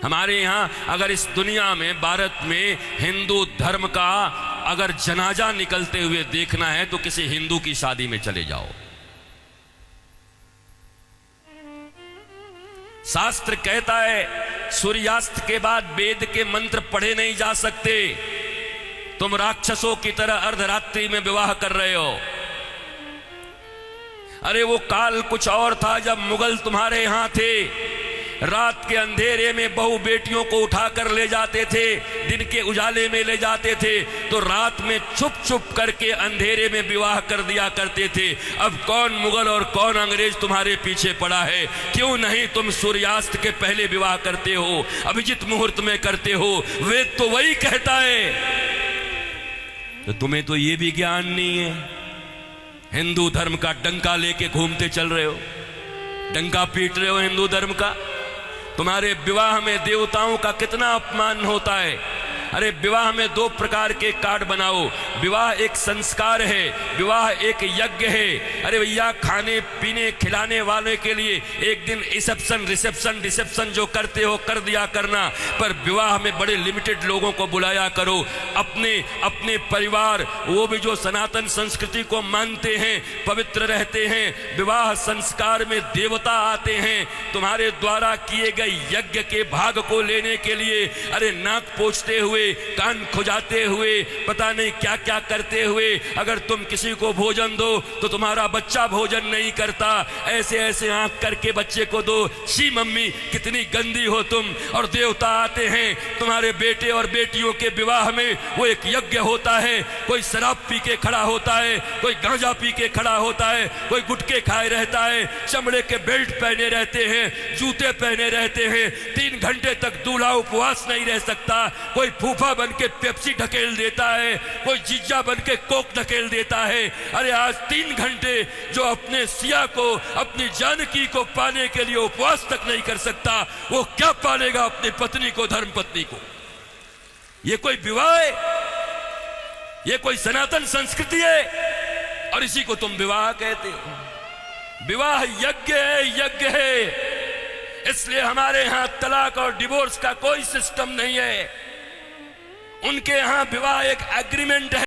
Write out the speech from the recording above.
हमारे यहाँ अगर इस दुनिया में, भारत में हिंदू धर्म का अगर जनाजा निकलते हुए देखना है तो किसी हिंदू की शादी में चले जाओ। शास्त्र कहता है सूर्यास्त के बाद वेद के मंत्र पढ़े नहीं जा सकते। तुम राक्षसों की तरह अर्धरात्रि में विवाह कर रहे हो। अरे वो काल कुछ और था जब मुगल तुम्हारे यहां थे। रात के अंधेरे में बहू बेटियों को उठाकर ले जाते थे, दिन के उजाले में ले जाते थे, तो रात में छुप छुप करके अंधेरे में विवाह कर दिया करते थे। अब कौन मुगल और कौन अंग्रेज तुम्हारे पीछे पड़ा है? क्यों नहीं तुम सूर्यास्त के पहले विवाह करते हो, अभिजित मुहूर्त में करते हो? वेद तो वही कहता है। तो तुम्हें तो ये भी ज्ञान नहीं है। हिंदू धर्म का डंका लेके घूमते चल रहे हो, डंका पीट रहे हो हिंदू धर्म का। तुम्हारे विवाह में देवताओं का कितना अपमान होता है। अरे विवाह में दो प्रकार के कार्ड बनाओ। विवाह एक संस्कार है, विवाह एक यज्ञ है। अरे भैया, खाने पीने खिलाने वाले के लिए एक दिन रिसेप्शन जो करते हो कर दिया करना, पर विवाह में बड़े लिमिटेड लोगों को बुलाया करो। अपने परिवार, वो भी जो सनातन संस्कृति को मानते हैं, पवित्र रहते हैं। विवाह संस्कार में देवता आते हैं तुम्हारे द्वारा किए गए यज्ञ के भाग को लेने के लिए। अरे नाक पोंछते हुए, कान खुजाते हुए, पता नहीं क्या क्या करते हुए अगर तुम किसी को भोजन दो तो तुम्हारा बच्चा भोजन नहीं करता। ऐसे ऐसे आंख करके बच्चे को दो। शी मम्मी, कितनी गंदी हो तुम। और देवता आते हैं तुम्हारे बेटे और बेटियों के विवाह में। वो एक यज्ञ होता है। कोई शराब पी के खड़ा होता है, कोई गांजा पी के खड़ा होता है, कोई गुटके खाए रहता है, चमड़े के बेल्ट पहने रहते हैं, जूते पहने रहते हैं। 3 घंटे तक दूल्हा उपवास नहीं रह सकता। कोई फूफा बन के पेप्सी ढकेल देता है, कोई जीजा बन के कोक ढकेल देता है। अरे आज 3 घंटे जो अपने सिया को, अपनी जानकी को पाने के लिए उपवास तक नहीं कर सकता, वो क्या पालेगा अपनी पत्नी को, धर्म पत्नी को? ये कोई विवाह है? ये कोई सनातन संस्कृति है? और इसी को तुम विवाह कहते हो। विवाह यज्ञ है, यज्ञ है। इसलिए हमारे यहां तलाक और डिवोर्स का कोई सिस्टम नहीं है। उनके यहां विवाह एक एग्रीमेंट है।